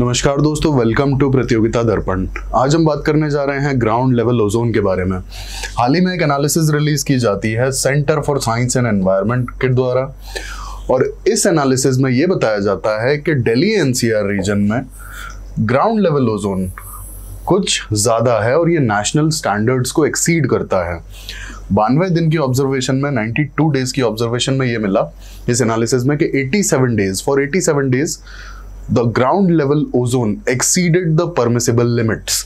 नमस्कार दोस्तों, welcome to प्रतियोगिता दर्पण। आज हम बात करने जा रहे हैं ग्राउंड लेवल ओजोन के बारे में। हाल ही में एक एनालिसिस रिलीज की जाती है centre for science and environment के द्वारा, और इस एनालिसिस में ये बताया जाता है कि दिल्ली एनसीआर रीजन में ग्राउंड लेवल ओजोन कुछ ज़्यादा है और ये नेशनल स्टैंडर्ड्स को एक्सीड करता है। 92 दिन की ऑब्जर्वेशन में, 92 डेज की ऑब्जर्वेशन में ये मिला इस एनालिसिस में कि 87 days the ground level ozone exceeded the permissible limits।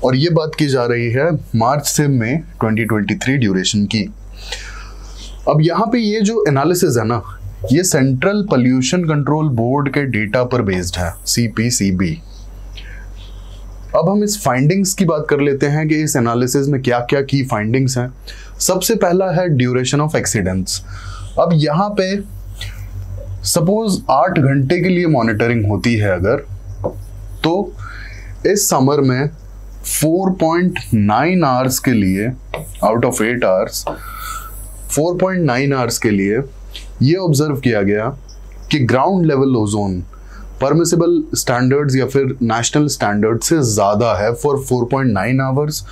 और ये बात की जा रही है मार्च से मई 2023 ड्यूरेशन की। अब यहाँ पे ये जो एनालिसिस है ना, ये सेंट्रल पोल्यूशन कंट्रोल बोर्ड के डेटा पर बेस्ड है, CPCB। अब हम इस फाइंडिंग्स की बात कर लेते हैं कि इस एनालिसिस में क्या क्या की फाइंडिंग्स हैं। सबसे पहला है ड्यूरेशन ऑफ एक्सीडेंट्स। अब यहाँ पे सपोज 8 घंटे के लिए मॉनिटरिंग होती है अगर, तो इस समर में 4.9 आवर्स के लिए आउट ऑफ 8 आवर्स 4.9 आवर्स के लिए ये ऑब्जर्व किया गया कि ground level ozone permissible standards या फिर नेशनल स्टैंडर्ड से ज़्यादा है फॉर 4.9 आवर्स।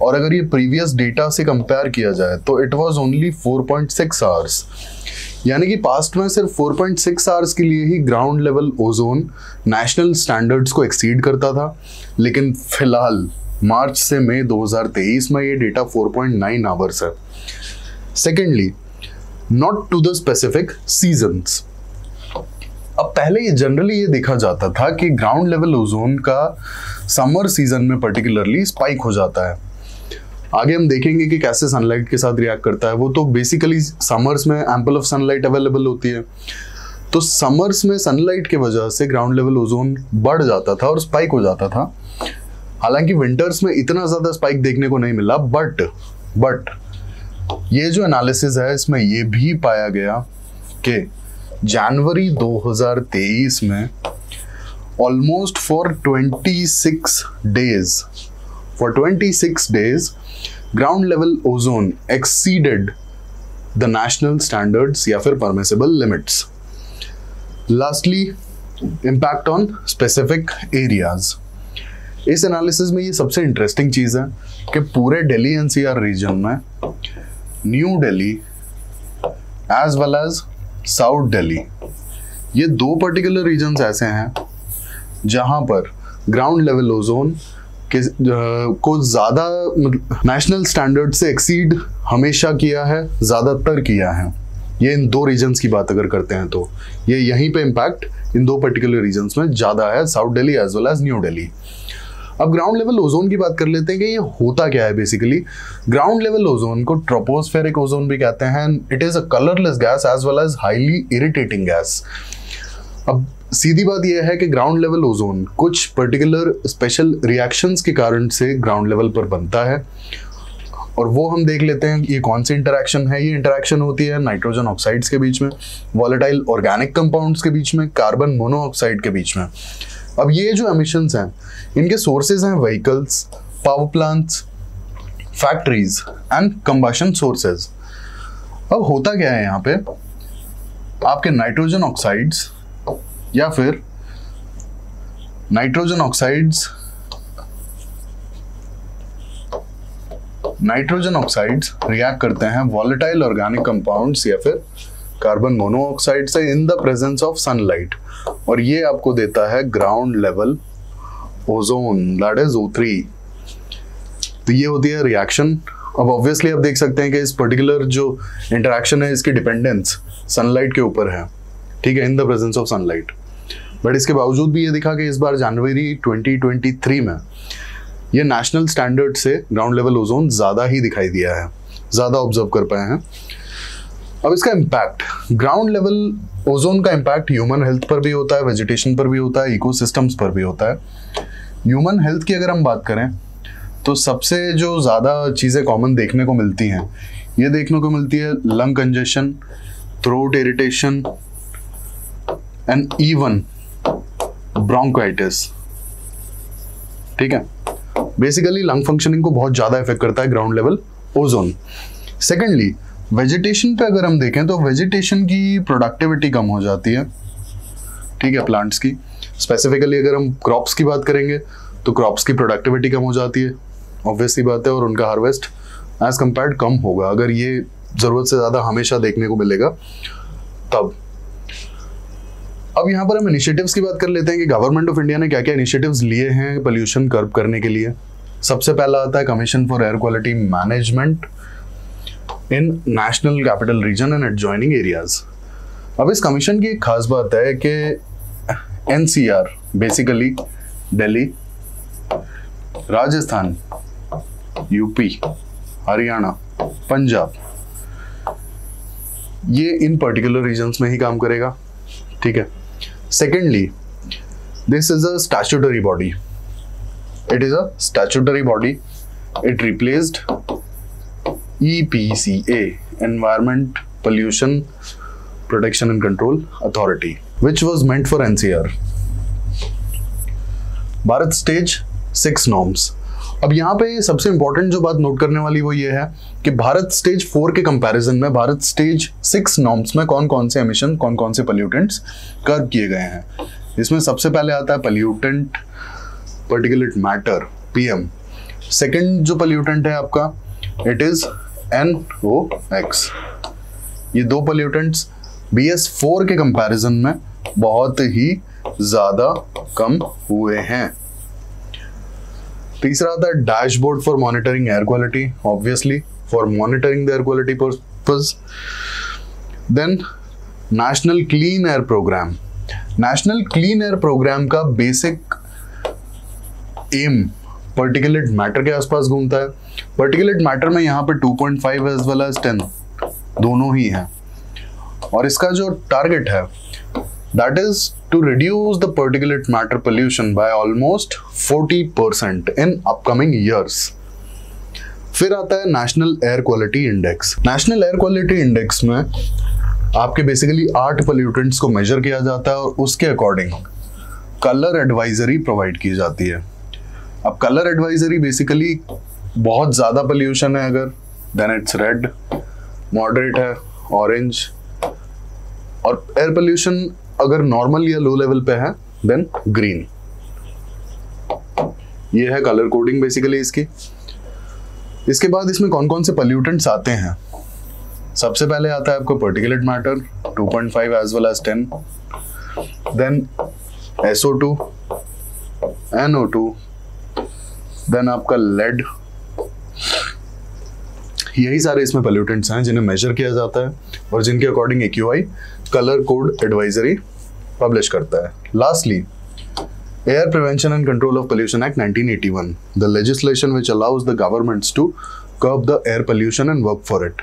और अगर ये प्रीवियस डेटा से कंपेयर किया जाए तो इट वाज ओनली 4.6 आवर्स, यानी कि पास्ट में सिर्फ 4.6 आवर्स के लिए ही ground level ozone national standards को एक्सीड करता था। लेकिन फिलहाल मार्च से मई 2023 में ये डेटा 4.9 आवर्स है। Secondly, not to the specific seasons. अब पहले ये जनरली ये देखा जाता था कि ग्राउंड लेवल ओजोन का समर सीजन में पर्टिकुलरली स्पाइक हो जाता है। आगे हम देखेंगे कि कैसे सनलाइट के साथ रिएक्ट करता है। वो तो बेसिकली समर्स में एम्पल ऑफ सनलाइट अवेलेबल होती है, तो समर्स में सनलाइट के वजह से ग्राउंड लेवल ओजोन बढ़ जाता था और स्पाइक हो जाता था। हालांकि विंटर्स में इतना ज़्यादा स्पाइक देखने को नहीं मिला, बट ये जो एनालिसिस है इसमें ये भी पाया गया कि जनवरी 2023 में almost for 26 days ground level ozone exceeded the national standards या फिर permissible limits. Lastly, impact on specific areas. इस एनालिसिस में ये सबसे इंटरेस्टिंग चीज़ है कि पूरे दिल्ली एनसीआर रीजन में New Delhi as well as South Delhi, ये दो पर्टिकुलर रीजन्स ऐसे हैं जहां पर ग्राउंड लेवल ओजोन को ज़्यादा नेशनल स्टैंडर्ड से एक्सीड हमेशा किया है, ज़्यादातर किया है। ये इन दो रीजन्स की बात अगर करते हैं तो ये यहीं पे इम्पैक्ट इन दो पर्टिकुलर रीजन्स में ज़्यादा है, South Delhi as well as New Delhi. अब ग्राउंड लेवल ओजोन की बात कर लेते हैं कि ये होता क्या है। बेसिकली ग्राउंड लेवल ओजोन को ट्रोपोस्फेरिक ओजोन भी कहते हैं। It is a colourless gas as well as highly irritating gas. अब सीधी बात यह है कि ग्राउंड लेवल ओजोन कुछ पर्टिकुलर स्पेशल रिएक्शंस के कारण से ग्राउंड लेवल पर बनता है, और वो हम देख लेते हैं ये कौन सी इंटरेक्शन है। ये इंटरेक्शन होती है नाइट्रोजन ऑक्साइड्स के बीच में, वॉलेटाइल ऑर्गेनिक कंपाउंड्स के बीच में, कार्बन मोनोऑक्साइड के बीच में। अब ये जो एमिशंस हैं इनके सोर्सेज हैं vehicles, power plants, factories and combustion sources. अब होता क्या है यहाँ पे, आपके नाइट्रोजन ऑक्साइड्स या फिर नाइट्रोजन ऑक्साइड्स रिएक्ट करते हैं वॉलेटाइल ऑर्गेनिक कंपाउंड्स या फिर कार्बन मोनोऑक्साइड से in the presence of sunlight, और ये आपको देता है ground level ozone, that is O3। तो ये होती है रिएक्शन। अब ऑब्वियसली आप देख सकते हैं कि इस पर्टिकुलर जो इंटरेक्शन है इसकी डिपेंडेंस सनलाइट के ऊपर है, ठीक है, in the presence of sunlight. But इसके बावजूद भी ये दिखा कि इस बार जनवरी 2023 में ये नेशनल स्टैंडर्ड से ग्राउंड लेवल ओजोन ज़्यादा ही दिखाई दिया है, ज़्यादा ऑब्जर्व कर पाए हैं। अब इसका इम्पैक्ट, ग्राउंड लेवल ओजोन का इम्पैक्ट ह्यूमन हेल्थ पर भी होता है, वेजिटेशन पर भी होता है, इकोसिस्टम्स पर भी होता है। ह्यूमन हेल्थ की अगर हम बात करें तो सबसे जो ज़्यादा चीज़ें कॉमन देखने को मिलती हैं, ये देखने को मिलती है lung congestion, throat irritation and even bronchitis, ठीक है। बेसिकली लंग फंक्शनिंग को बहुत ज़्यादा इफेक्ट करता है ground level ozone. Secondly, vegetation पे अगर हम देखें तो वेजिटेशन की प्रोडक्टिविटी कम हो जाती है, ठीक है, प्लांट्स की। स्पेसिफिकली अगर हम क्रॉप्स की बात करेंगे तो क्रॉप्स की प्रोडक्टिविटी कम हो जाती है, ऑब्वियसली बात है, और उनका हार्वेस्ट एज कम्पेयर्ड कम होगा अगर ये ज़रूरत से ज़्यादा हमेशा देखने को मिलेगा तब। अब यहाँ पर हम इनिशिएटिव्स की बात कर लेते हैं कि गवर्नमेंट ऑफ इंडिया ने क्या क्या इनिशिएटिव्स लिए हैं पोल्यूशन कर्व करने के लिए। सबसे पहला आता है commission for air quality management in national capital region and adjoining areas. अब इस कमीशन की एक खास बात है कि NCR basically Delhi, Rajasthan, UP, Haryana, Punjab, ये इन पर्टिकुलर रीजन्स में ही काम करेगा, ठीक है। Secondly, this is a statutory body, it is a statutory body, it replaced EPCA, environment pollution protection and control authority, which was meant for NCR. Bharat stage 6 norms. अब यहाँ पे सबसे इंपॉर्टेंट जो बात नोट करने वाली वो ये है कि भारत स्टेज 4 के कंपैरिजन में भारत स्टेज 6 नॉर्म्स में कौन कौन से एमिशन, कौन कौन से पोल्यूटेंट्स कर्व किए गए हैं। इसमें सबसे पहले आता है pollutant particulate matter, PM। Second जो पोल्यूटेंट है आपका, इट इज NOx। ये दो पोल्यूटेंट्स BS4 के कंपैरिजन में बहुत ही ज्यादा कम हुए हैं। तीसरा आता है dashboard for monitoring air quality, obviously for monitoring the air quality purpose. Then national clean air programme. National clean air programme का बेसिक एम पर्टिकुलेट मैटर के आसपास घूमता है। पर्टिकुलेट मैटर में यहाँ पे 2.5 एज वेल एज 10 दोनों ही हैं, और इसका जो टारगेट है that is to reduce the particulate matter pollution by almost 40% in upcoming years. फिर आता है national air quality index. National air quality index में आपके बेसिकली 8 पोल्यूटेंट्स को मेजर किया जाता है और उसके अकॉर्डिंग कलर एडवाइजरी प्रोवाइड की जाती है। अब कलर एडवाइजरी बेसिकली बहुत ज़्यादा पोल्यूशन है अगर, देन इट्स रेड, मॉडरेट है ऑरेंज, और एयर पोल्यूशन अगर नॉर्मल या लो लेवल पे है देन ग्रीन। ये है कलर कोडिंग बेसिकली इसकी। इसके बाद इसमें कौन कौन से पोल्यूटेंट्स आते हैं। सबसे पहले आता है आपको particulate matter 2.5 as well as 10, then SO2, NO2, then आपका लेड। यही सारे इसमें पोल्यूटेंट्स हैं जिन्हें मेजर किया जाता है और जिनके according AQI colour code advisory publish करता है। Lastly, air prevention and control of pollution act 1981, the legislation which allows the governments to curb the air pollution and work for it.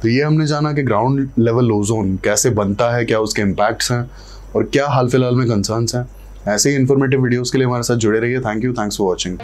तो ये हमने जाना कि ग्राउंड लेवल ओजोन कैसे बनता है, क्या उसके इम्पैक्ट्स हैं और क्या हाल फिलहाल में कंसर्न्स हैं। ऐसे ही इन्फॉर्मेटिव वीडियोस के लिए हमारे साथ जुड़े रहिए। Thank you, thanks for watching.